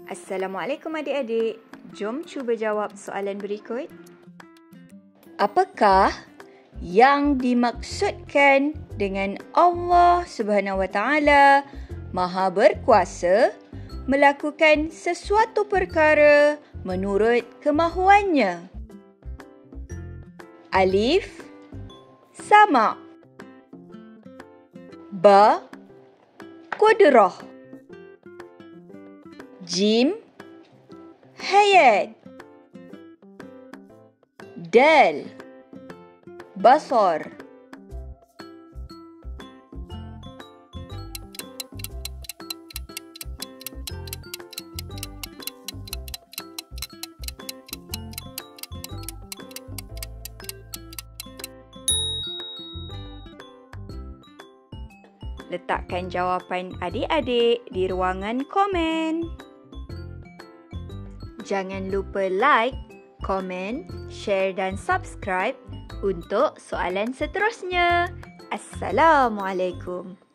Assalamualaikum adik-adik. Jom cuba jawab soalan berikut. Apakah yang dimaksudkan dengan Allah Subhanahu Wa Taala Maha Berkuasa melakukan sesuatu perkara menurut kemahuannya? Alif, sama. Ba, qudrah. Jim, hayat. Dal, basar. Letakkan jawapan adik-adik di ruangan komen. Jangan lupa like, komen, share dan subscribe untuk soalan seterusnya. Assalamualaikum.